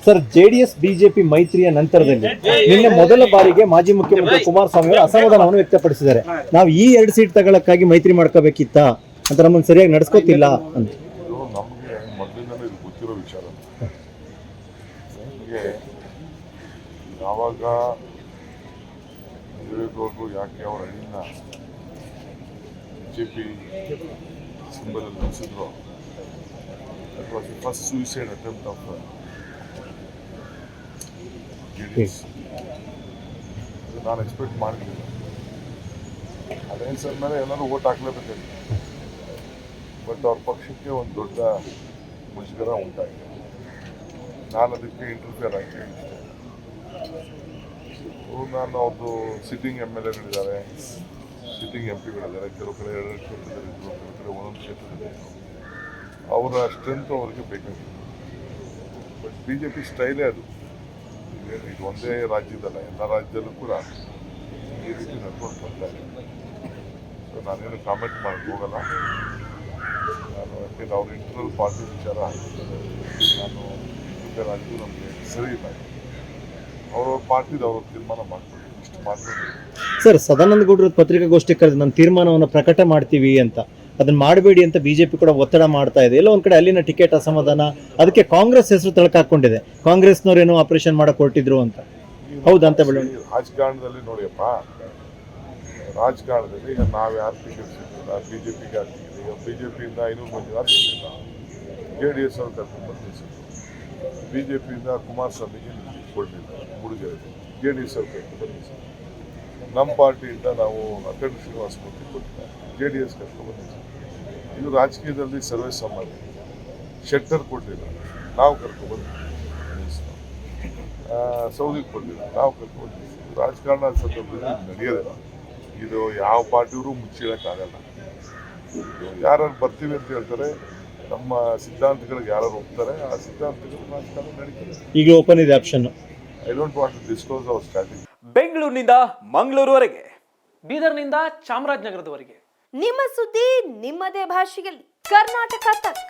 Sir, JDS BJP ಮೈತ್ರಿಯ ನಂತರದಲ್ಲಿ ನಿನ್ನೆ ಮೊದಲ ಬಾರಿಗೆ ಮಾಜಿ ಮುಖ್ಯಮಂತ್ರಿ ಕುಮಾರಸ್ವಾಮಿ ಅವರು ಅಸಮಾಧಾನವನ್ನು ವ್ಯಕ್ತಪಡಿಸಿದ್ದಾರೆ. ನಾವು ಈ 2 ಸೀಟ್ ತಗೊಳ್ಳಕ್ಕಾಗಿ ಮೈತ್ರಿ ಮಾಡ್ಕೋಬೇಕಿತ್ತ ಅಂತ, ನಮ್ಮನ್ನು ಸರಿಯಾಗಿ ನಡ್ಸ್ಕೊತಿಲ್ಲ ಅಂತ. ನಮಗೆ ಮೊದಲಿಂದಲೇ ಇದು ಗೊತ್ತಿರೋ ವಿಚಾರ. ನಮಗೆ ಯಾವಾಗ ದೇವೇಗೌಡರು ಯಾಕೆ ಅವರ ಅಣ್ಣ ಬಿಜೆಪಿ ಸಿಂಬಲ್ ನಿಲ್ಲಿಸಿದ್ರು, that was the first suicide attempt of JDS. ನಾನು ಎಕ್ಸ್ಪೆಕ್ಟ್ ಮಾಡಲಿಲ್ಲ. ಅಲಯನ್ಸ್ ಮೇಲೆ ಎಲ್ಲರೂ ಓಟ್ ಹಾಕ್ಲೇಬೇಕಾಗಿತ್ತು. ಬಟ್ ಅವ್ರ ಪಕ್ಷಕ್ಕೆ ಒಂದು ದೊಡ್ಡ ಮುಜುಗರ ಉಂಟಾಗಿದೆ. ನಾನು ಅದಕ್ಕೆ ಇಂಟರ್ಫಿಯರ್ ಆಗ್ತೀನಿ ಅಷ್ಟೇ. ನಾನು ಅವ್ರದ್ದು ಸಿಟ್ಟಿಂಗ್ MLAಗಳಿದ್ದಾರೆ, ಸಿಟ್ಟಿಂಗ್ MP ಗಳಿದ್ದಾರೆ, ಕೆಲವು ಕಡೆ 2 ಕ್ಷೇತ್ರದಲ್ಲಿ ಇದ್ರು, ಕೆಲವು ಕಡೆ 1 ಕ್ಷೇತ್ರದಲ್ಲಿ ಇದ್ರು. ಅವರ ಸ್ಟ್ರೆಂತ್ ಅವರಿಗೆ ಬೇಕಾಗಿತ್ತು. ಬಟ್ BJP ಸ್ಟೈಲೇ ಅದು. ಇದು ಒಂದೇ ರಾಜ್ಯದಲ್ಲ, ಎಲ್ಲ ರಾಜ್ಯದಲ್ಲೂ ಕೂಡ ಈ ರೀತಿ ನಡ್ಕೊಂಡು ಬರ್ತಾರೆ. ಸೊ ನಾನೇನು ಕಾಮೆಂಟ್ ಮಾಡೋಕ್ಕೆ ಹೋಗಲ್ಲ. ನಾನು ಯಾಕೆಂದ್ರೆ ಅವ್ರ ಇಂಟರ್ನಲ್ ಪಾರ್ಟಿ ವಿಚಾರ ನಾನು ಪ್ರಿಪೇರ್ ಆಗಿದ್ದು ನಮಗೆ ಸರಿ ಇಲ್ಲ. ಅವ್ರವ್ರ ಪಾರ್ಟಿದು ಅವ್ರ ತೀರ್ಮಾನ ಮಾಡ್ಕೊಳ್ಳಿ, ಇಷ್ಟು ಮಾಡ್ಕೊಳ್ಳಿ. ಸರ್, ಸದಾನಂದ ಗೌಡರ ಪತ್ರಿಕಾಗೋಷ್ಠಿ ಕರೆದು ನನ್ನ ತೀರ್ಮಾನವನ್ನು ಪ್ರಕಟ ಮಾಡ್ತೀವಿ ಅಂತ, ಅದನ್ನ ಮಾಡಬೇಡಿ ಅಂತ ಬಿಜೆಪಿ ಕೂಡ ಒತ್ತಡ ಮಾಡ್ತಾ ಇದೆ. ಎಲ್ಲ ಒಂದ್ ಕಡೆ ಅಲ್ಲಿನ ಟಿಕೆಟ್ ಅಸಮಾಧಾನ, ಅದಕ್ಕೆ ಕಾಂಗ್ರೆಸ್ ಹೆಸರು ತಳಕಾಕೊಂಡಿದೆ. ಕಾಂಗ್ರೆಸ್ನವ್ರೇನೋ ಆಪರೇಷನ್ ಮಾಡಕ್ ಹೊರಟಿದ್ರು ಅಂತ. ಹೌದಂತ ರಾಜಕಾರಣದಲ್ಲಿ ನೋಡಿಯಪ್ಪ, ರಾಜಕಾರಣದಲ್ಲಿ ಈಗ ನಾವು ಯಾರು ಟಿಕೆಟ್ ಸಿಗ್ತಿಲ್ಲ, BJPಗೆ ಆಗ್ತಿದೆ. ಈಗ BJPಯಿಂದ 500 ಮಂದಿ ಆಗ್ತಿಲ್ಲ, JDS ಅವ್ರು ಕರ್ಕೊಂಡು ಬಂದಿಸಿದ್ರು. BJPಯಿಂದ ಕುಮಾರಸ್ವಾಮಿಗೆ ಕೊಡಲಿಲ್ಲ, ಮೂಡಿಗೆರೆ JDS ಅವ್ರು ಕರ್ಕೊಂಡು ಬಂದಿಸಿದ್ರು. ನಮ್ಮ ಪಾರ್ಟಿಯಿಂದ ನಾವು ಅಖಂಡ ಶ್ರೀನಿವಾಸ ಮೂರ್ತಿ ಕೊಟ್ಟಿಲ್ಲ, JDS ಕರ್ಕೊಂಡು ಬಂದಿಸಿದ್ರು. ಇದು ರಾಜಕೀಯದಲ್ಲಿ ಸರ್ವೇ ಸಾಮಾನ್ಯ. ಶೆಟ್ಟರ್ ಕೊಡಲಿಲ್ಲ, ನಾವು ಕರ್ಕೊಂಡು ಸೌದಿಗೆ ಕೊಡಲಿಲ್ಲ, ನಾವು ಕರ್ಕೊಂಡು ಬಂದಿದ್ದೀವಿ. ರಾಜಕಾರಣ ಸಂದರ್ಭದಲ್ಲಿ ನಡೆಯೋದಿಲ್ಲ. ಇದು ಯಾವ ಪಾರ್ಟಿಯವರು ಮುಚ್ಚಿಡೋಕ್ಕಾಗಲ್ಲ. ಯಾರು ಬರ್ತೀವಿ ಅಂತ ಹೇಳ್ತಾರೆ, ನಮ್ಮ ಸಿದ್ಧಾಂತಗಳಿಗೆ ಯಾರು ಹೋಗ್ತಾರೆ, ಆ ಸಿದ್ಧಾಂತಗಳು ರಾಜಕಾರಣ ನಡೀತದೆ. ಈಗ ಓಪನ್ ಇದೆ option. I don't want to disclose our strategy. ಬೆಂಗಳೂರಿನಿಂದ ಮಂಗಳೂರುವರೆಗೆ, ಬೀದರ್ನಿಂದ ಚಾಮರಾಜನಗರದವರೆಗೆ ನಿಮ್ಮ ಸುದ್ದಿ ನಿಮ್ಮದೇ ಭಾಷೆಯಲ್ಲಿ. ಕರ್ನಾಟಕ ತಕ್.